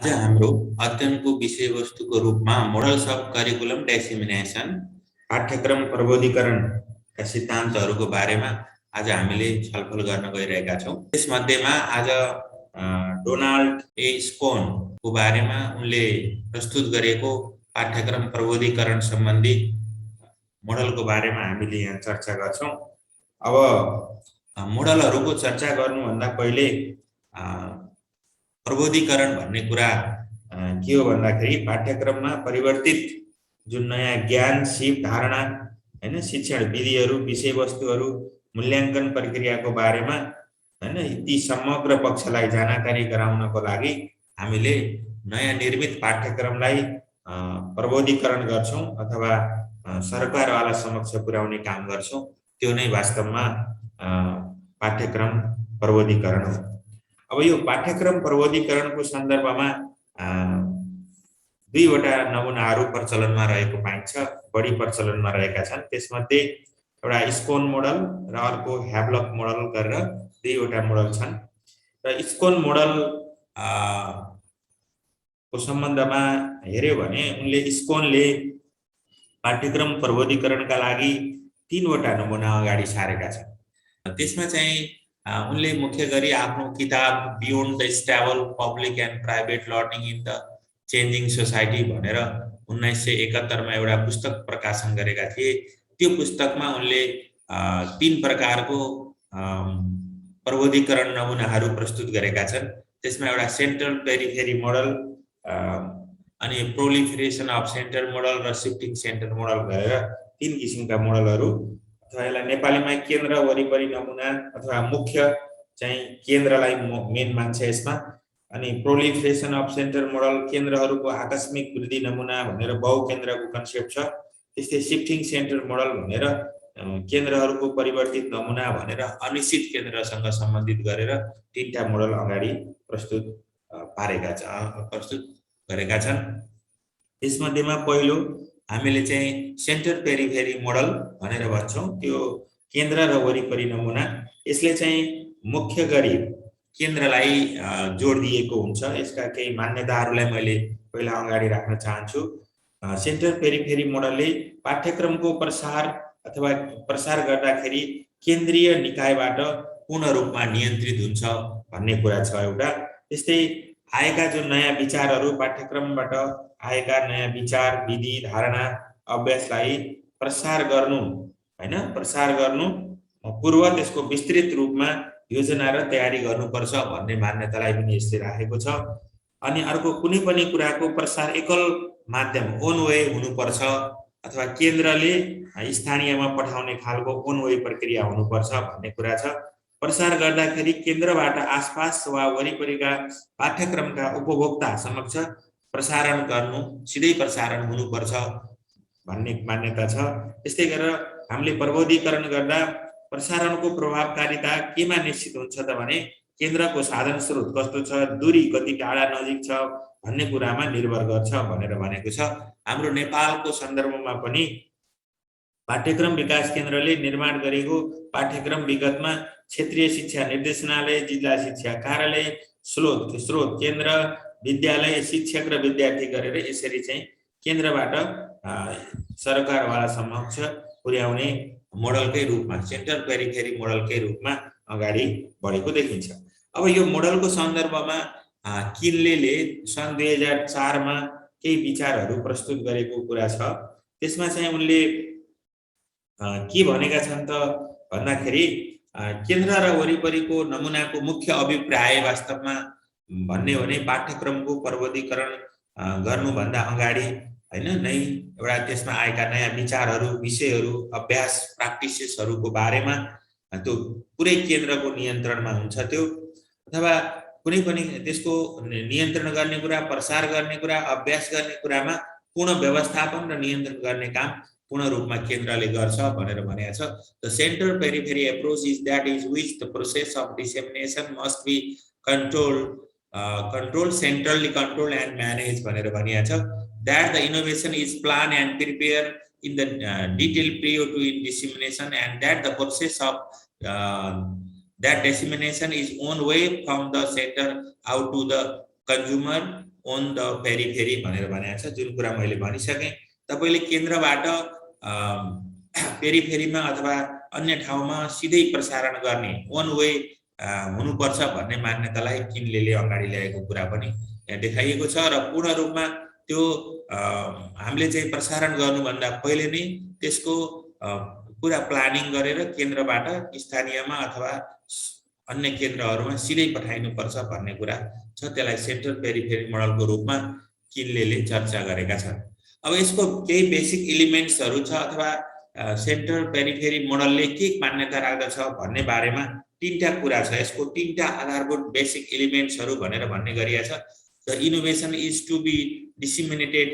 आज हाम्रो अध्ययनको विषयवस्तुको रूपमा मोडल्स अफ करिकुलम डेसिमिनेसन पाठ्यक्रम प्रबोधीकरणका सिद्धान्तहरूको बारेमा आज हामीले छलफल गर्न गइरहेका छौँ। त्यसमध्येमा आज डोनाल्ड ए स्कोनको बारेमा उनले प्रस्तुत गरेको पाठ्यक्रम प्रबोधीकरण सम्बन्धी मोडलको बारेमा हामीले यहाँ चर्चा गर्छौँ। अब मोडलहरूको चर्चा गर्नुभन्दा पहिले प्रबोधीकरण भन्ने कुरा के हो भन्दाखेरि पाठ्यक्रममा परिवर्तित जुन नयाँ ज्ञान, सिप, धारणा हैन, शिक्षण विधिहरू, विषयवस्तुहरू, मूल्याङ्कन प्रक्रियाको बारेमा हैन ती समग्र पक्षलाई जानकारी गराउनको लागि हामीले नयाँ निर्मित पाठ्यक्रमलाई प्रबोधीकरण गर्छौं अथवा सरकारवाला समक्ष पुर्याउने काम गर्छौं। त्यो नै वास्तवमा पाठ्यक्रम प्रबोधीकरण हो। अब यो पाठ्यक्रम प्रबोधीकरणको सन्दर्भमा दुईवटा नमुनाहरू प्रचलनमा रहेको पाइन्छ, बढी प्रचलनमा रहेका छन्। त्यसमध्ये एउटा स्कोन मोडल र अर्को ह्याभलक मोडल गरेर दुईवटा मोडल छन्। र स्कोन मोडल को सम्बन्धमा हेर्यो भने उनले स्कोनले पाठ्यक्रम प्रबोधीकरणका लागि तीनवटा नमुना अगाडि सारेका छन्। त्यसमा चाहिँ उनले मुख्य गरी आफ्नो किताब beyond the stable public and private learning in the changing society भनेर 1971 मा एउटा पुस्तक प्रकाशन गरेका थिए। त्यो पुस्तकमा उनले तीन प्रकारको प्रबोधीकरण नमुनाहरू प्रस्तुत गरेका छन्। त्यसमा एउटा सेन्ट्रल पेरिफेरी मोडल, अनि प्रोलिफरेसन अफ सेन्टर मोडल र शिफ्टिङ सेन्टर मोडल गरेर तीन किसिमका मोडलहरू, अथवा यसलाई नेपालीमा केन्द्र वरिपरि नमुना अथवा मुख्य चाहिँ केन्द्रलाई मेन मान्छ यसमा। अनि प्रोलिफरेसन अफ सेन्टर मोडल केन्द्रहरूको आकस्मिक वृद्धि नमुना भनेर बहुकेन्द्रको कन्सेप्ट छ। त्यस्तै शिफ्टिङ सेन्टर मोडल भनेर केन्द्रहरूको परिवर्तित नमुना भनेर अनिश्चित केन्द्रसँग सम्बन्धित गरेर तीनटा मोडल अगाडि प्रस्तुत गरेका छन्। यसमध्येमा पहिलो हामीले चाहिँ सेन्टर पेरिफेरी मोडल भनेर भन्छौँ, त्यो केन्द्र र वरिपरि नमुना। यसले चाहिँ मुख्य गरी केन्द्रलाई जोड दिएको हुन्छ। यसका केही मान्यताहरूलाई मैले पहिला अगाडि राख्न चाहन्छु। सेन्टर पेरिफेरी मोडलले पाठ्यक्रमको प्रसार अथवा प्रसार गर्दाखेरि केन्द्रीय निकायबाट पूर्ण रूपमा नियन्त्रित हुन्छ भन्ने कुरा छ एउटा। त्यस्तै आएका जुन नयाँ विचारहरू, पाठ्यक्रमबाट आएका नयाँ विचार, विधि, धारणा, अभ्यासलाई प्रसार गर्नु पूर्व त्यसको विस्तृत रूपमा योजना र तयारी गर्नुपर्छ भन्ने मान्यतालाई पनि यसले राखेको छ। अनि अर्को, कुनै पनि कुराको प्रसार एकल माध्यम ओन वे हुनुपर्छ अथवा केन्द्रले स्थानीयमा पठाउने खालको ओन वे प्रक्रिया हुनुपर्छ भन्ने कुरा छ। प्रसार गर्दाखेरि केन्द्रबाट आसपास वा वरिपरिका पाठ्यक्रमका उपभोक्ता समक्ष प्रसारण गर्नु, सिधै प्रसारण हुनुपर्छ भन्ने मान्यता छ। त्यस्तै गरेर हामीले प्रबोधीकरण गर्दा प्रसारणको प्रभावकारिता केमा निश्चित हुन्छ त भने केन्द्रको साधन स्रोत कस्तो छ, दूरी कति टाढा नजिक छ भन्ने कुरामा निर्भर गर्छ भनेर भनेको छ। हाम्रो नेपालको सन्दर्भमा पनि पाठ्यक्रम विकास केन्द्रले निर्माण गरेको पाठ्यक्रम विगतमा क्षेत्रीय शिक्षा निर्देशनालय, जिल्ला शिक्षा कार्यालय, स्रोत केन्द्र, विद्यालय, शिक्षक र विद्यार्थी गरेर यसरी चाहिँ केन्द्रबाट सरकारवाला समक्ष पुर्याउने मोडलकै रूपमा, सेन्टर पेरिफेरी मोडलकै रूपमा अगाडि बढेको देखिन्छ। अब यो मोडलको सन्दर्भमा किनलेले सन् 2004 मा केही विचारहरू प्रस्तुत गरेको कुरा छ। त्यसमा चाहिँ उनले के भनेका छन् त भन्दाखेरि केन्द्र र वरिपरिको नमुनाको मुख्य अभिप्राय वास्तवमा भन्ने हो भने पाठ्यक्रमको प्रबोधीकरण गर्नुभन्दा अगाडि हैन नै एउटा त्यसमा आएका नयाँ विचारहरू, विषयहरू, अभ्यास, प्र्याक्टिसेसहरूको बारेमा त्यो पुरै केन्द्रको नियन्त्रणमा हुन्छ त्यो, अथवा कुनै पनि त्यसको नियन्त्रण गर्ने कुरा, प्रसार गर्ने कुरा, अभ्यास गर्ने कुरामा पूर्ण व्यवस्थापन र नियन्त्रण गर्ने काम पूर्ण रूपमा केन्द्रले गर्छ भनेर भनेको छ। The centre periphery approach is that is which the process of dissemination must be controlled, centrally controlled and managed भनेर भनिएको छ। That the innovation is planned and prepared in the detail prior to dissemination, and that the process of that dissemination is on way from the center out to the consumer own the periphery भनेर भनेको छ, जुन कुरा मैले भनिसकेँ। तपाईले केन्द्रबाट पेरिफेरीमा अथवा अन्य ठाउँमा सिधै प्रसारण गर्ने वन वे हुनुपर्छ भन्ने मान्यतालाई किनलेले अगाडि ल्याएको कुरा पनि यहाँ देखाइएको छ र पूर्ण रूपमा त्यो हामीले चाहिँ प्रसारण गर्नुभन्दा पहिले नै त्यसको पुरा प्लानिङ गरेर केन्द्रबाट स्थानीयमा अथवा अन्य केन्द्रहरूमा सिधै पठाइनुपर्छ भन्ने कुरा छ। त्यसलाई सेन्ट्रल पेरिफेरी मोडलको रूपमा किनलेले चर्चा गरेका छन्। अब यसको केही बेसिक एलिमेन्ट्सहरू छ अथवा सेन्ट्रल पेरिफेरी मोडलले के मान्यता राख्दछ भन्ने बारेमा तीनटा कुरा छ। यसको तीनटा आधारभूत बेसिक एलिमेन्ट्सहरू भनेर भन्ने गरिएको छ। The innovation is to be disseminated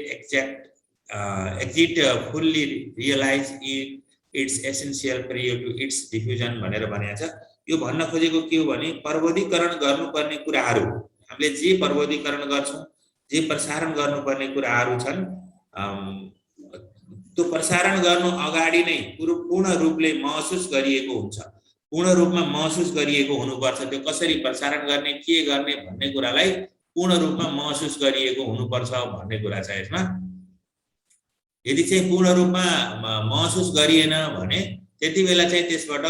exit fully realise it's essential prior to its diffusion भनेर भनेको छ। यो भन्न खोजेको के हो भने प्रबोधीकरण गर्नुपर्ने कुराहरू, हामीले जे प्रबोधीकरण गर्छौं, जे प्रसारण गर्नुपर्ने कुराहरू छन्, त्यो प्रसारण गर्नु अगाडि नै पूर्ण रूपले महसुस गरिएको हुन्छ। पूर्ण रूपमा महसुस गरिएको हुनुपर्छ। त्यो कसरी प्रसारण गर्ने, के गर्ने भन्ने कुरालाई पूर्ण रूपमा महसुस गरिएको हुनुपर्छ भन्ने कुरा छ यसमा। यदि चाहिँ पूर्ण रूपमा महसुस गरिएन भने त्यति बेला चाहिँ त्यसबाट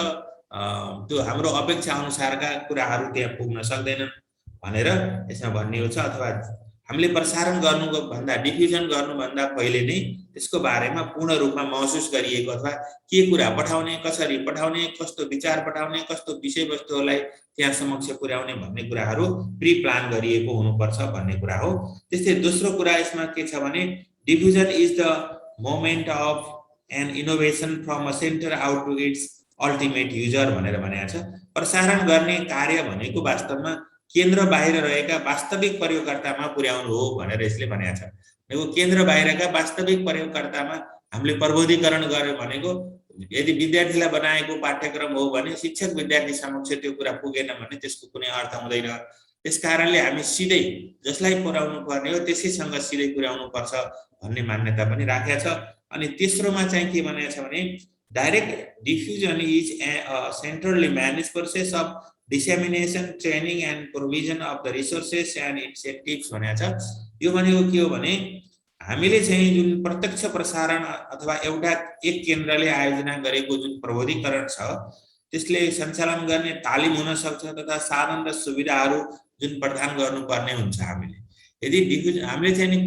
त्यो हाम्रो अपेक्षा अनुसारका कुराहरू त्यहाँ पुग्न सक्दैनन् भनेर यसमा भनिएको छ। अथवा हामीले प्रसारण गर्नुको भन्दा डिफ्युजन गर्नुभन्दा पहिले नै त्यसको बारेमा पूर्ण रूपमा महसुस गरिएको अथवा के कुरा पठाउने, कसरी पठाउने, कस्तो विचार पठाउने, कस्तो विषयवस्तुहरूलाई त्यहाँ समक्ष पुर्याउने भन्ने कुराहरू प्री प्लान गरिएको हुनुपर्छ भन्ने कुरा हो। त्यस्तै दोस्रो कुरा यसमा के छ भने diffusion is the moment of an innovation from a centre out to its ultimate user भनेर भनेको छ। प्रसारण गर्ने कार्य भनेको वास्तवमा केन्द्र बाहिर रहेका वास्तविक प्रयोगकर्तामा पुर्याउनु हो भनेर यसले भनेको छ। यो केन्द्र बाहिरका वास्तविक प्रयोगकर्तामा हामीले प्रबोधीकरण गर्यो भनेको यदि विद्यार्थीलाई बनाएको पाठ्यक्रम हो भने शिक्षक विद्यार्थी समक्ष त्यो कुरा पुगेन भने त्यसको कुनै अर्थ हुँदैन। त्यसकारणले हामी सिधै जसलाई पुर्याउनु पर्ने हो त्यसैसँग सिधै पुर्याउनु पर्छ भन्ने मान्यता पनि राखेको छ। अनि तेस्रोमा चाहिँ के भनेको छ भने direct diffusion is a centrally managed process of dissemination, training and provision of the resources and incentives भनेको छ। यो भनेको के हो भने हामीले चाहिँ जुन प्रत्यक्ष प्रसारण अथवा एउटा एक केन्द्रले आयोजना गरेको जुन प्रबोधीकरण छ त्यसले सञ्चालन गर्ने तालिम हुन सक्छ तथा साधन र सुविधाहरू जुन प्रदान गर्नुपर्ने हुन्छ। हामीले यदि डिफ्युजन हामीले चाहिँ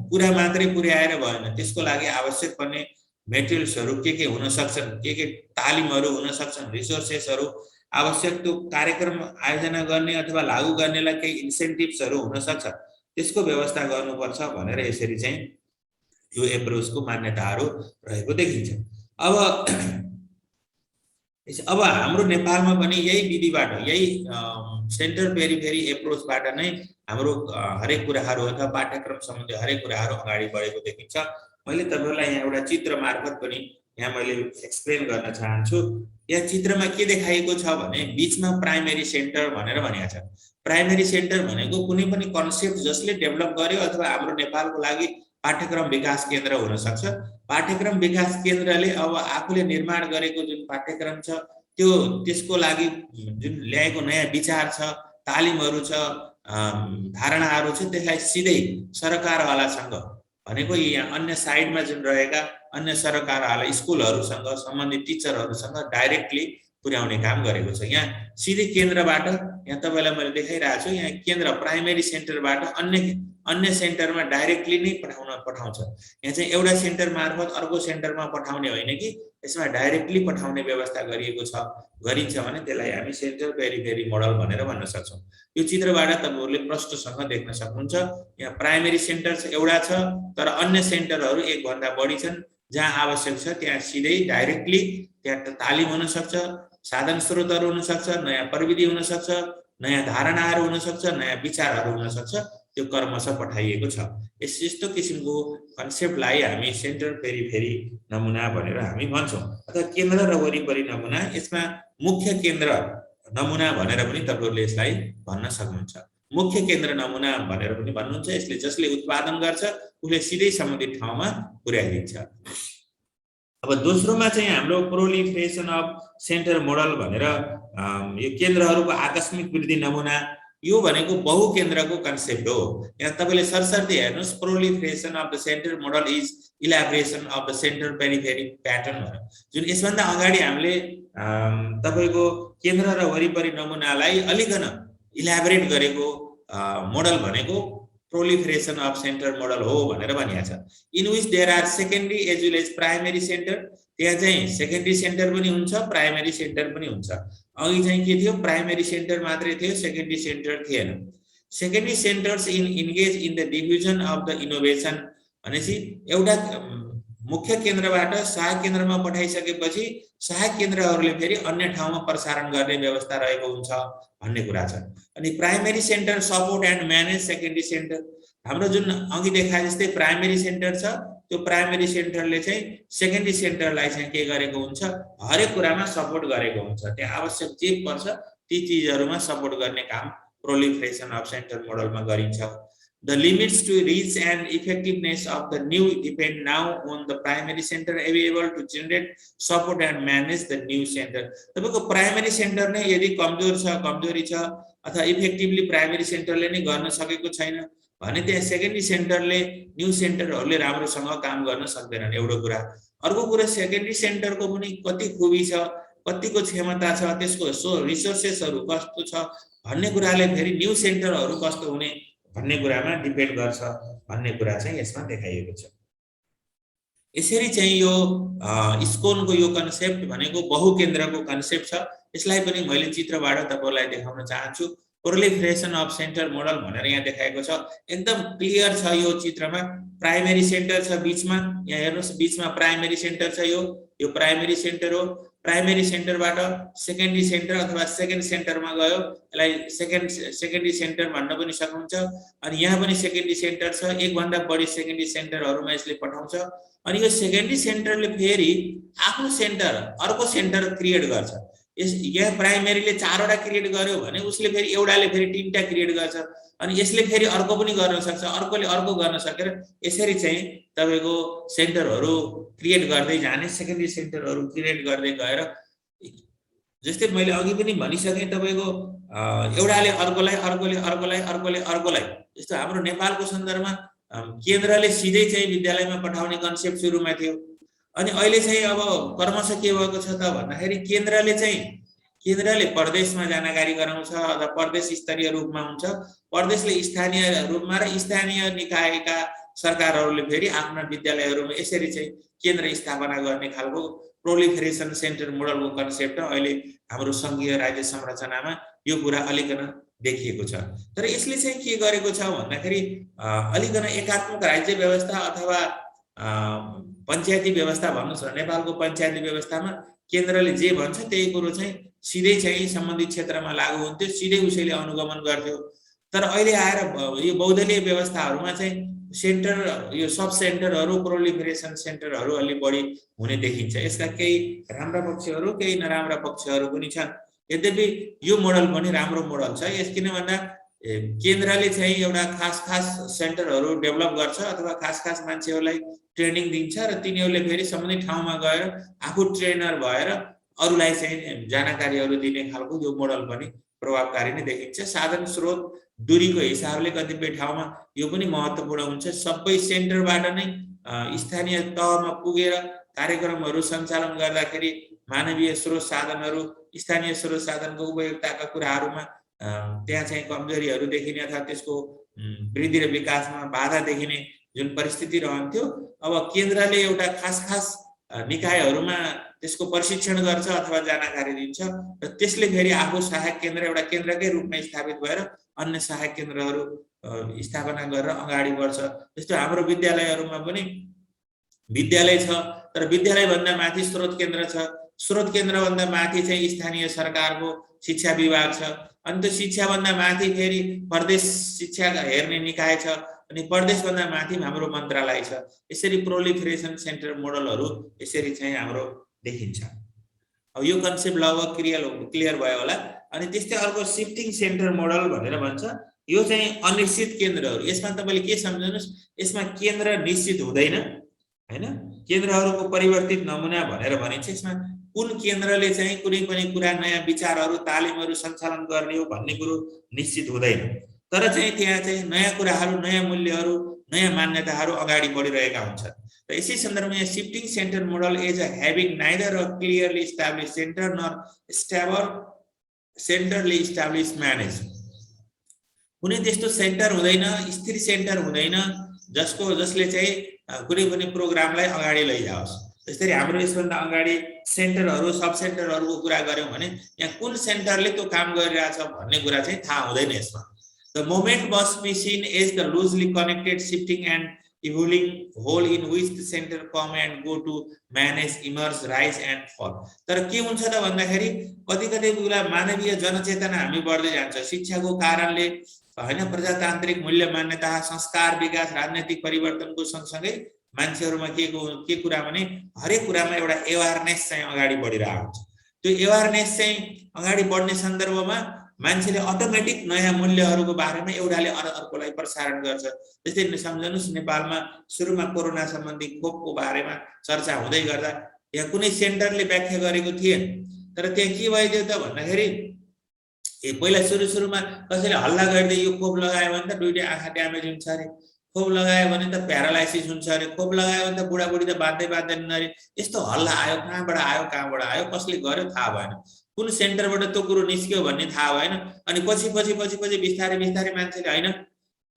कुरा मात्रै पुर्याएर भएन, त्यसको लागि आवश्यक पर्ने मेटेरियल्सहरू के हुन सक्छन्, के तालिमहरू हुन सक्छन्, रिसोर्सेसहरू आवश्यक त्यो कार्यक्रम आयोजना गर्ने अथवा लागू गर्नेलाई केही इन्सेन्टिभ्सहरू हुन सक्छ, त्यसको व्यवस्था गर्नुपर्छ भनेर यसरी चाहिँ यो एप्रोचको मान्यताहरू रहेको देखिन्छ। अब हाम्रो नेपालमा पनि यही विधिबाट, यही सेन्टर पेरिफेरी एप्रोचबाट नै हाम्रो हरेक कुराहरू अथवा पाठ्यक्रम सम्बन्धी हरेक कुराहरू अगाडि बढेको देखिन्छ। मैले तपाईहरुलाई यहाँ एउटा चित्र मार्फत पनि यहाँ मैले एक्सप्लेन गर्न चाहन्छु। यहाँ चित्रमा के देखाइएको छ भने बीचमा प्राइमेरी सेन्टर भनेर भनिएको छ। प्राइमेरी सेन्टर भनेको कुनै पनि कन्सेप्ट जसले डेभलप गर्यो अथवा हाम्रो नेपालको लागि पाठ्यक्रम विकास केन्द्र हुन सक्छ। पाठ्यक्रम विकास केन्द्रले अब आफूले निर्माण गरेको जुन पाठ्यक्रम छ त्यो त्यसको लागि जुन ल्याएको नयाँ विचार छ, तालिमहरू छ, धारणाहरू छ, त्यसलाई सिधै सरकारवालासँग भनेको यहाँ अन्य साइडमा जुन रहेका अन्य सरकारवाला स्कुलहरूसँग सम्बन्धित टिचरहरूसँग डाइरेक्टली पुर्याउने काम गरेको छ। यहाँ सिधै केन्द्रबाट, यहाँ तपाईलाई मैले देखाइरहेको छु, यहाँ केन्द्र प्राइमेरी सेन्टरबाट अन्य सेन्टरमा डाइरेक्टली नै पठाउँछ। यहाँ चाहिँ एउटा सेन्टर मार्फत अर्को सेन्टरमा पठाउने होइन कि यसमा डाइरेक्टली पठाउने व्यवस्था गरिन्छ भने त्यसलाई हामी सेन्टर पेरिफेरी मोडल भनेर भन्न सक्छौँ। यो चित्रबाट तपाईहरुले प्रष्टसँग देख्न सक्नुहुन्छ। यहाँ प्राइमेरी सेन्टर एउटा छ तर अन्य सेन्टरहरू एक भन्दा बढी छन्। जहाँ आवश्यक छ त्यहाँ सिधै डाइरेक्टली त्यहाँ तालिम हुन सक्छ, साधन स्रोतहरू हुन सक्छ, नयाँ प्रविधि हुन सक्छ, नयाँ धारणाहरू हुन सक्छ, नयाँ विचारहरू हुन सक्छ, त्यो क्रमशः पठाइएको छ। यस्तो किसिमको कन्सेप्टलाई हामी सेन्टर पेरिफेरी नमुना भनेर हामी भन्छौँ अथवा केन्द्र र वरिपरि नमुना। यसमा मुख्य केन्द्र नमुना भनेर पनि तपाईहरुले यसलाई भन्न सक्नुहुन्छ। मुख्य केन्द्र नमुना भनेर पनि भन्नुहुन्छ। यसले जसले उत्पादन गर्छ उसले सिधै सम्बन्धित ठाउँमा पुर्याइदिन्छ। अब दोस्रोमा चाहिँ हाम्रो प्रोलिफरेसन अफ सेन्टर मोडल भनेर यो केन्द्रहरूको आकस्मिक वृद्धि नमुना यो भनेको बहुकेन्द्रको कन्सेप्ट हो। यहाँ तपाईले सरसर्ती हेर्नुस्, proliferation of the centre model is elaboration of the centre periphery pattern हो, जुन यसभन्दा अगाडि हामीले तपाईको केन्द्र र वरिपरि नमुनालाई अलिकन इलाबोरेट गरेको मोडल भनेको प्रोलिफरेसन अफ सेन्टर मोडल हो भनेर भनिएको छ। In which there are secondary as well as primary centre, त्यहाँ चाहिँ सेकेन्डरी सेन्टर पनि हुन्छ, प्राइमेरी सेन्टर पनि हुन्छ। अघि चाहिँ के थियो, प्राइमेरी सेन्टर मात्रै थियो, सेकेन्डरी सेन्टर थिएन। Secondary centres engage in the division of the innovation भनेपछि एउटा मुख्य केन्द्रबाट सहायक केन्द्रमा पठाइसकेपछि सहायक केन्द्रहरूले फेरि अन्य ठाउँमा प्रसारण गर्ने व्यवस्था रहेको हुन्छ भन्ने कुरा छ। अनि primary centre support and manage secondary centre, हाम्रो जुन अघि देखाए जस्तै प्राइमेरी सेन्टर छ, त्यो प्राइमेरी सेन्टरले चाहिँ सेकेन्डरी सेन्टरलाई चाहिँ के गरेको हुन्छ, हरेक कुरामा सपोर्ट गरेको हुन्छ। त्यहाँ आवश्यक जे पर्छ ती चीजहरुमा सपोर्ट गर्ने काम प्रोलिफरेसन अफ सेन्टर मोडलमा गरिन्छ। The limits to reach and effectiveness of the new depend now on the primary center available to generate support and manage the new center। तपाईको प्राइमेरी सेन्टर नै यदि कमजोरी छ अथवा इफेक्टिभली प्राइमेरी सेन्टरले नै गर्न सकेको छैन भने त्यहाँ सेकेन्डरी सेन्टरले न्यू सेन्टरहरूले राम्रोसँग काम गर्न सक्दैनन्, एउटा कुरा। अर्को कुरा सेकेन्डरी सेन्टरको पनि कति खुबी छ, कतिको क्षमता छ, त्यसको रिसोर्सेसहरु कस्तो छ भन्ने कुराले फेरि न्यू सेन्टरहरु कस्तो हुने भन्ने कुरामा डिपेन्ड गर्छ भन्ने कुरा चाहिँ यसमा देखाइएको छ। यसरी चाहिँ यो स्कोनको यो कन्सेप्ट भनेको बहुकेन्द्रको कन्सेप्ट छ। यसलाई पनि मैले चित्रबाट तपाईलाई देखाउन चाहन्छु। प्रोलिफरेसन अफ सेन्टर मोडल भनेर यहाँ देखाएको छ, एकदम क्लियर छ यो चित्रमा। प्राइमेरी सेन्टर छ बीचमा, यहाँ हेर्नुस् बीचमा प्राइमेरी सेन्टर छ, यो प्राइमेरी सेन्टर हो। प्राइमेरी सेन्टरबाट सेकेन्डरी सेन्टर अथवा सेकेन्ड सेन्टरमा गयो, यसलाई सेकेन्डरी सेन्टर भन्न पनि सक्नुहुन्छ। अनि यहाँ पनि सेकेन्डरी सेन्टर छ, एक भन्दा बढी सेकेन्डरी सेन्टरहरुमा यसले पठाउँछ। अनि यो सेकेन्डरी सेन्टरले फेरि आफ्नो सेन्टर अर्को सेन्टर क्रिएट गर्छ। यहाँ प्राइमेरीले 4 वटा क्रिएट गर्यो भने उसले फेरि एउटाले फेरि 3 टा क्रिएट गर्छ। अनि यसले फेरि अर्को पनि गर्न सक्छ, अर्कोले अर्को गर्न सकेर यसरी चाहिँ तपाईको सेन्टरहरु क्रिएट गर्दै जाने, सेकेन्डरी सेन्टरहरु क्रिएट गर्दै गएर जस्तै मैले अघि पनि भनिसके तपाईको एउटाले अर्कोलाई अर्कोले अर्कोलाई अर्कोले अर्कोलाई, जस्तो हाम्रो नेपालको सन्दर्भमा केन्द्रले सिधै चाहिँ विद्यालयमा पठाउने कन्सेप्ट सुरुमा थियो। अनि अहिले चाहिँ अब कर्मश के भएको छ त भन्दाखेरि केन्द्रले प्रदेशमा जानकारी गराउँछ अथवा प्रदेश स्तरीय रूपमा हुन्छ, प्रदेशले स्थानीय रूपमा र स्थानीय निकायका सरकारहरूले फेरि आफ्ना विद्यालयहरुमा यसरी चाहिँ केन्द्र स्थापना गर्ने खालको प्रोलिफरेसन सेन्टर मोडलको कन्सेप्ट अहिले हाम्रो संघीय राज्य संरचनामा यो कुरा अलिकन देखिएको छ। तर यसले चाहिँ के गरेको छ भन्दाखेरि अलिकन एकात्मक राज्य व्यवस्था अथवा पञ्चायती व्यवस्था भन्नुस् र नेपालको पञ्चायती व्यवस्थामा केन्द्रले जे भन्छ त्यही कुरो चाहिँ सिधै चाहिँ सम्बन्धित क्षेत्रमा लागू हुन्थ्यो, सिधै उसैले अनुगमन गर्थ्यो। तर अहिले आएर यो बहुदलीय व्यवस्थाहरुमा चाहिँ सेन्टर, यो सब सेन्टरहरु, प्रोलिफरेसन सेन्टरहरु अलि बढी हुने देखिन्छ। यसका केही राम्रा पक्षहरु केही नराम्रा पक्षहरु पनि छन्। यद्यपि यो मोडल पनि राम्रो मोडल छ। यस किन भन्दा केन्द्रले चाहिँ एउटा खास सेन्टरहरु डेभलप गर्छ अथवा खास मान्छेहरुलाई ट्रेनिङ दिन्छ र तिनीहरुले फेरि सम्बन्धित ठाउँमा गएर आफू ट्रेनर भएर अरूलाई चाहिँ जानकारीहरु दिने खालको यो मोडल पनि प्रभावकारी नै देखिन्छ। साधन स्रोत दूरीको हिसाबले कतिपय ठाउँमा यो पनि महत्त्वपूर्ण हुन्छ। सबै सेन्टरबाट नै स्थानीय तहमा पुगेर कार्यक्रमहरु सञ्चालन गर्दाखेरि मानवीय स्रोत साधनहरु, स्थानीय स्रोत साधनको उपयोगिताका कुराहरुमा त्यहाँ चाहिँ कमजोरीहरु देखिने अथवा त्यसको वृद्धि र विकासमा बाधा देखिने जुन परिस्थिति रहन्थ्यो, अब केन्द्रले एउटा खास निकायहरुमा त्यसको प्रशिक्षण गर्छ अथवा जानकारी दिन्छ र त्यसले फेरि आफू सहायक केन्द्र एउटा केन्द्रकै रूपमा स्थापित भएर अन्य सहायक केन्द्रहरु स्थापना गरेर अगाडि बढ्छ। जस्तो हाम्रो विद्यालयहरुमा पनि विद्यालय छ, तर विद्यालय भन्दा माथि स्रोत केन्द्र छ, स्रोत केन्द्र भन्दा माथि चाहिँ स्थानीय सरकारको शिक्षा विभाग छ, अनि त्यो शिक्षा भन्दा माथि फेरि प्रदेश शिक्षा हेर्ने निकाय छ, अनि प्रदेश भन्दा माथि हाम्रो मन्त्रालय छ। यसरी प्रोलिफरेसन सेन्टर मोडलहरु यसरी चाहिँ हाम्रो देखिन्छ। अब यो कन्सेप्ट लगभग क्लियर भयो होला। अनि त्यस्तै अर्को शिफ्टिङ सेन्टर मोडल भनेर भन्छ। यो चाहिँ अनिश्चित केन्द्रहरु, यसमा तपाईले के सम्झनुस्, यसमा केन्द्र निश्चित हुँदैन हैन, केन्द्रहरुको परिवर्तित नमुना भनेर भनिन्छ। यसमा कुन केन्द्रले चाहिँ कुनै पनि कुरा नयाँ विचारहरू तालिमहरू सञ्चालन गर्ने हो भन्ने कुरो निश्चित हुँदैन। तर चाहिँ त्यहाँ चाहिँ नयाँ कुराहरू, नयाँ मूल्यहरू, नयाँ मान्यताहरू अगाडि बढिरहेका हुन्छन्। र यसै सन्दर्भमा यहाँ shifting centre model is having neither a clearly establish centre nor stable centrally establish manage. कुनै त्यस्तो सेन्टर हुँदैन, स्थिर सेन्टर हुँदैन जसले चाहिँ कुनै पनि प्रोग्रामलाई अगाडि लैजाओस्। त्यसरी हाम्रो यसभन्दा अगाडि सेन्टरहरू, सब सेन्टरहरूको कुरा गर्यौँ भने यहाँ कुन सेन्टरले त्यो काम गरिरहेछ भन्ने कुरा चाहिँ थाहा हुँदैन यसमा। The moment must be seen as the loosely connected, shifting and evolving whole in which the center come and go to manage, emerge, rise and fall. तर के हुन्छ त भन्दाखेरि कति कुरा मानवीय जनचेतना हामी बढ्दै जान्छ शिक्षाको कारणले हैन, प्रजातान्त्रिक मूल्य मान्यता, संस्कार विकास, राजनीतिक परिवर्तनको सँगसँगै मान्छेहरुमा के कुरा भने हरेक कुरामा एउटा अवेयरनेस चाहिँ अगाडि बढिरहेको हुन्छ। त्यो अवेयरनेस चाहिँ अगाडि बढ्ने सन्दर्भमा मान्छेले अटोमेटिक नयाँ मूल्यहरूको बारेमा एउटाले अर्कोलाई प्रसारण गर्छ। जस्तै सम्झनुस् नेपालमा सुरुमा कोरोना सम्बन्धी खोपको बारेमा चर्चा हुँदै गर्दा यहाँ कुनै सेन्टरले व्याख्या गरेको थिएन, तर त्यहाँ के भइदियो त भन्दाखेरि पहिला सुरुमा कसैले हल्ला गर्दै यो खोप लगायो भने त दुईटै आँखा ड्यामेज हुन्छ अरे, खोप लगायो भने त प्यारालाइसिस हुन्छ अरे, खोप लगायो भने त बुढाबुढी त बाध्दैन अरे। यस्तो हल्ला आयो, कहाँबाट आयो, कसले गर्यो थाहा भएन, कुन सेन्टरबाट त्यो कुरो निस्क्यो भन्ने थाहा भएन। अनि पछि बिस्तारै मान्छेले हैन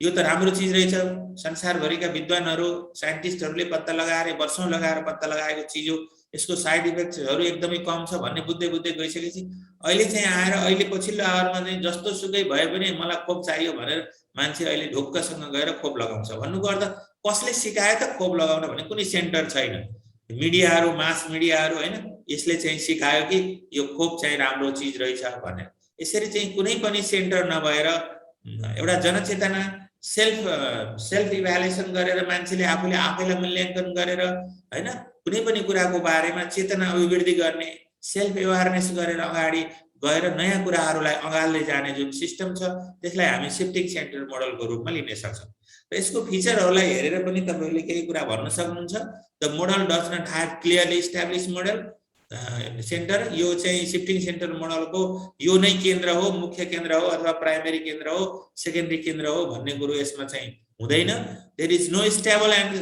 यो त राम्रो चिज रहेछ, संसारभरिका विद्वानहरू साइन्टिस्टहरूले पत्ता लगाएर वर्षौं लगाएर पत्ता लगाएको चिज हो, यसको साइड इफेक्टहरू एकदमै कम छ भन्ने बुझ्दै गइसकेपछि अहिले चाहिँ आएर अहिले पछिल्लो आवरमा चाहिँ जस्तो सुकै भए पनि मलाई खोप चाहियो भनेर मान्छे अहिले ढुक्कसँग गएर खोप लगाउँछ। भन्नुको अर्थ कसले सिकायो त खोप लगाउन भने कुनै सेन्टर छैन, मिडियाहरू, मास मिडियाहरू हैन, यसले चाहिँ सिकायो कि यो खोप चाहिँ राम्रो चिज रहेछ भनेर। यसरी चाहिँ कुनै पनि सेन्टर नभएर एउटा जनचेतना सेल्फ इभ्यालुएसन गरेर मान्छेले आफैलाई मूल्याङ्कन गरेर हैन कुनै पनि कुराको बारेमा चेतना अभिवृद्धि गर्ने, सेल्फ अवेयरनेस गरेर अगाडि गएर नयाँ कुराहरूलाई अगाल्दै जाने जुन सिस्टम छ त्यसलाई हामी शिफ्टिङ सेन्टर मोडलको रूपमा लिन सक्छौँ। र यसको फिचरहरूलाई हेरेर पनि तपाईहरुले केही कुरा भन्न सक्नुहुन्छ। The model does not have clearly establish model centre, यो चाहिँ शिफ्टिङ सेन्टर मोडलको यो नै केन्द्र हो, मुख्य केन्द्र हो अथवा प्राइमेरी केन्द्र हो, सेकेन्डरी केन्द्र हो भन्ने कुरो यसमा चाहिँ हुँदैन। There is no stable and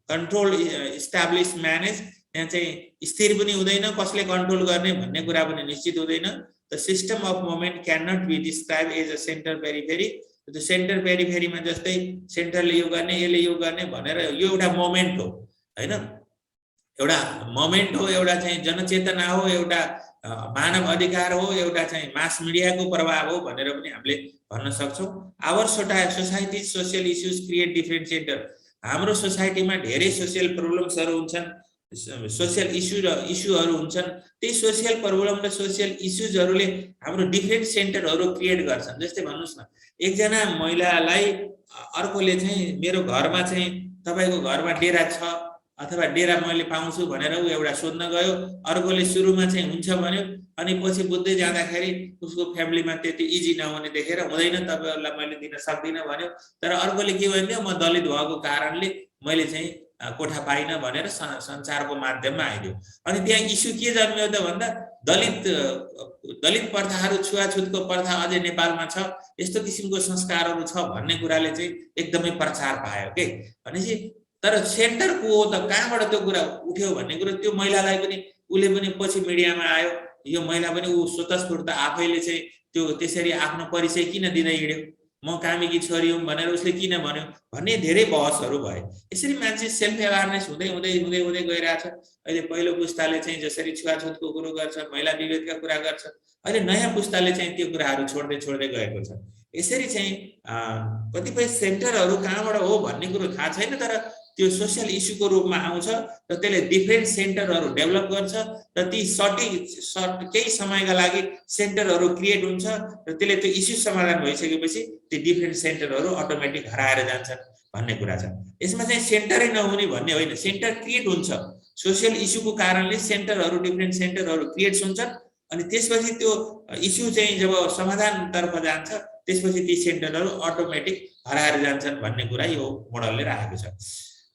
control establish manage, यहाँ चाहिँ स्थिर पनि हुँदैन, कसले कन्ट्रोल गर्ने भन्ने कुरा पनि निश्चित हुँदैन। The system of moment can not be describe as a centre periphery, त्यो सेन्टर पेरिफेरीमा जस्तै सेन्टरले यो गर्ने यसले यो गर्ने भनेर यो एउटा मोमेन्ट हो हैन, एउटा मोमेन्ट हो, एउटा चाहिँ जनचेतना हो, एउटा मानव अधिकार हो, एउटा चाहिँ मास मिडियाको प्रभाव हो भनेर पनि हामीले भन्न सक्छौँ। Our society social issues create different centre, हाम्रो सोसाइटीमा धेरै सोसियल प्रब्लम्सहरू हुन्छन्, सोसियल इस्युहरू हुन्छन्। त्यही सोसियल प्रब्लम र सोसियल इस्युजहरूले हाम्रो डिफरेन्ट सेन्टरहरू क्रिएट गर्छन्। जस्तै भन्नुस् न, एकजना महिलालाई अर्कोले चाहिँ मेरो घरमा चाहिँ तपाईको घरमा डेरा छ अथवा डेरा मैले पाउँछु भनेर उ एउटा सोध्न गयो, अर्कोले सुरुमा चाहिँ हुन्छ भन्यो, अनि पछि बुझ्दै जाँदाखेरि उसको फ्यामिलीमा त्यति इजी नहुने देखेर हुँदैन तपाईहरुलाई मैले दिन सक्दिन भन्यो। तर अर्कोले के भन्यो, म दलित भएको कारणले मैले चाहिँ कोठा पाइन भनेर सञ्चारको माध्यममा आइदियो। अनि त्यहाँ इस्यु के जन्मियो त भन्दा दलित प्रथाहरू, छुवाछुतको प्रथा अझै नेपालमा छ, यस्तो किसिमको संस्कारहरू छ भन्ने कुराले चाहिँ एकदमै प्रचार पायो के। भनेपछि तर सेन्टर को हो त, कहाँबाट त्यो कुरा उठ्यो भन्ने कुरा, त्यो महिलालाई पनि उले पनि पछि मिडियामा आयो, यो महिला पनि ऊ स्वतस्फूर्त आफैले चाहिँ त्यो त्यसरी आफ्नो परिचय किन दिँदै हिँड्यो, म कामीकी छोरी हुँ भनेर उसले किन भन्यो भन्ने धेरै बहसहरू भए। यसरी मान्छे सेल्फ अवेयरनेस हुँदै गइरहेछ। अहिले पहिलो पुस्ताले चाहिँ जसरी छुवाछुतको कुरो गर्छ, महिला विभेदका कुरा गर्छ, अहिले नयाँ पुस्ताले चाहिँ त्यो कुराहरू छोड्दै गएको छ। यसरी चाहिँ कतिपय सेन्टरहरू कहाँबाट हो भन्ने कुरो थाहा छैन, तर त्यो सोशल इस्युको रूपमा आउँछ र त्यसले डिफरेन्ट सेन्टरहरू डेभलप गर्छ र ती केही समयका लागि सेन्टरहरू क्रिएट हुन्छ र त्यसले त्यो इस्यु समाधान भइसकेपछि ती डिफरेन्ट सेन्टरहरू अटोमेटिक हराएर जान्छन् भन्ने कुरा छ। यसमा चाहिँ सेन्टरै नहुने भन्ने होइन, सेन्टर क्रिएट हुन्छ, सोशल इस्युको कारणले सेन्टरहरू, डिफरेन्ट सेन्टरहरू क्रिएट हुन्छन्, अनि त्यसपछि त्यो इस्यु चाहिँ जब समाधानतर्फ जान्छ त्यसपछि ती सेन्टरहरू अटोमेटिक हराएर जान्छन् भन्ने कुरा यो मोडलले राखेको छ।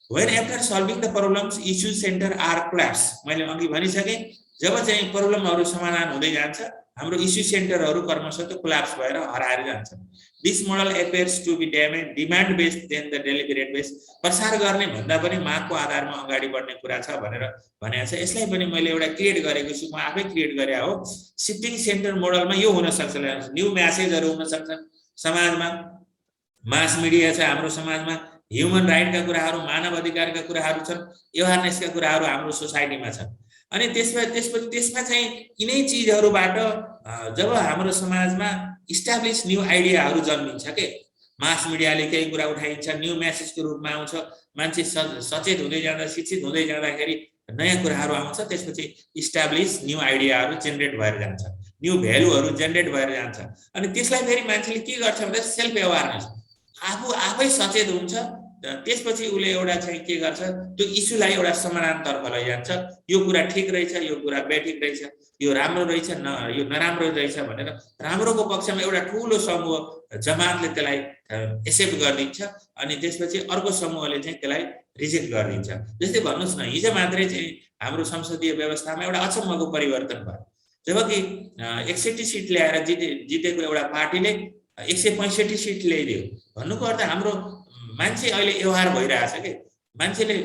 When after solving the problems, issue center are collapsed, मैले अघि भनिसके जब चाहिँ प्रब्लमहरू समाधान हुँदै जान्छ हाम्रो इस्यु सेन्टरहरू क्रमशः त्यो कोल्याप्स भएर हराएर जान्छ। This model appears to be demand based then the deliberate based. प्रसार गर्ने भन्दा पनि मागको आधारमा अगाडि बढ्ने कुरा छ भनेर भनेको छ। यसलाई पनि मैले एउटा क्रिएट गरेको छु, म आफै क्रिएट गरे हो। शिफ्टिङ सेन्टर मोडलमा यो हुन सक्छ, न्यू म्यासेजहरू हुन सक्छन् समाजमा, मास मिडिया छ हाम्रो समाजमा, ह्युमन राइटका कुराहरू, मानव अधिकारका कुराहरू छन्, एवारनेसका कुराहरू हाम्रो सोसाइटीमा छन्। अनि त्यसमा चाहिँ यिनै चिजहरूबाट जब हाम्रो समाजमा इस्टाब्लिश न्यू आइडियाहरू जन्मिन्छ के, मास मिडियाले केही कुरा उठाइन्छ, न्यू मेसेजको रूपमा आउँछ, मान्छे सचेत हुँदै जाँदा, शिक्षित हुँदै जाँदाखेरि नयाँ कुराहरू आउँछ, त्यसपछि इस्टाब्लिश न्यू आइडियाहरू जेनेरेट भएर जान्छ, न्यू भ्यालुहरू जेनेरेट भएर जान्छ। अनि त्यसलाई फेरि मान्छेले के गर्छ भन्दा सेल्फ एवारनेस, आफै सचेत हुन्छ, त्यसपछि उसले एउटा चाहिँ के गर्छ, त्यो इस्युलाई एउटा समाधानतर्फ लैजान्छ। यो कुरा ठिक रहेछ, यो कुरा बेठिक रहेछ, यो राम्रो रहेछ, यो नराम्रो रहेछ भनेर राम्रोको पक्षमा एउटा ठुलो समूह जमातले त्यसलाई एक्सेप्ट गरिदिन्छ अनि त्यसपछि अर्को समूहले चाहिँ त्यसलाई रिजेक्ट गरिदिन्छ। जस्तै भन्नुहोस् न, हिजो मात्रै चाहिँ हाम्रो संसदीय व्यवस्थामा एउटा अचम्मको परिवर्तन भयो। जबकि 61 सिट ल्याएर जितेको एउटा पार्टीले 165 सिट ल्याइदियो। भन्नुको अर्थ हाम्रो मान्छे अहिले व्यवहार भइरहेछ कि मान्छेले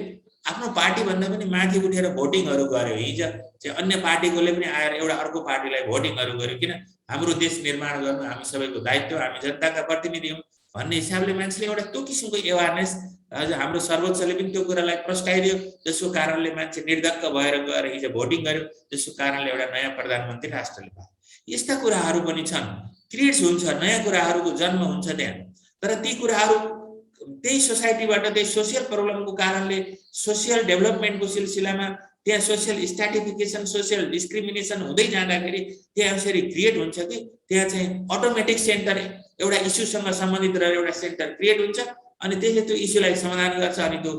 आफ्नो पार्टी भन्दा पनि माथि उठेर भोटिङहरू गर्यो। हिजो चाहिँ अन्य पार्टीकोले पनि आएर एउटा अर्को पार्टीलाई भोटिङहरू गर्यो, किन हाम्रो देश निर्माण गर्नु हामी सबैको दायित्व, हामी जनताका प्रतिनिधि हौँ भन्ने हिसाबले मान्छेले एउटा त्यो किसिमको एवारनेस, अझ हाम्रो सर्वोच्चले पनि त्यो कुरालाई प्रस्ताइदियो, जसको कारणले मान्छे निर्धक्क भएर गएर हिजो भोटिङ गर्यो, जसको कारणले एउटा नयाँ प्रधानमन्त्री राष्ट्रले पायो। यस्ता कुराहरू पनि छन्, क्रिएट्स हुन्छ, नयाँ कुराहरूको जन्म हुन्छ त्यहाँ। तर ती कुराहरू त्यही सोसाइटीबाट, त्यही सोसियल प्रब्लमको कारणले, सोसियल डेभलपमेन्टको सिलसिलामा त्यहाँ सोसियल स्ट्राटिफिकेसन, सोसियल डिस्क्रिमिनेसन हुँदै जाँदाखेरि त्यहाँ यसरी क्रिएट हुन्छ कि त्यहाँ चाहिँ अटोमेटिक सेन्टर एउटा इस्युसँग सम्बन्धित रहेर एउटा सेन्टर क्रिएट हुन्छ अनि त्यसले त्यो इस्युलाई समाधान गर्छ अनि त्यो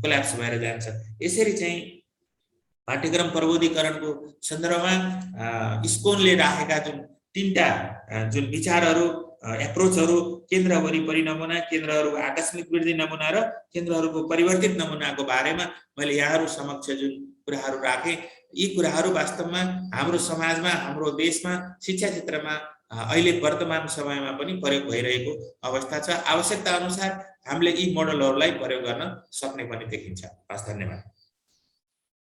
कोल्याप्स भएर जान्छ। यसरी चाहिँ पाठ्यक्रम प्रबोधीकरणको सन्दर्भमा स्कोनले राखेका जुन 3टा जुन विचारहरू, एप्रोचहरू, केन्द्र वरिपरि नमुना, केन्द्रहरूको आकस्मिक वृद्धि नमुना र केन्द्रहरूको परिवर्तित नमुनाको बारेमा मैले यहाँहरू समक्ष जुन कुराहरू राखेँ, यी कुराहरू वास्तवमा हाम्रो समाजमा, हाम्रो देशमा, शिक्षा क्षेत्रमा अहिले वर्तमान समयमा पनि प्रयोग भइरहेको अवस्था छ। आवश्यकता अनुसार हामीले यी मोडलहरूलाई प्रयोग गर्न सक्ने पनि देखिन्छ। हस्, धन्यवाद।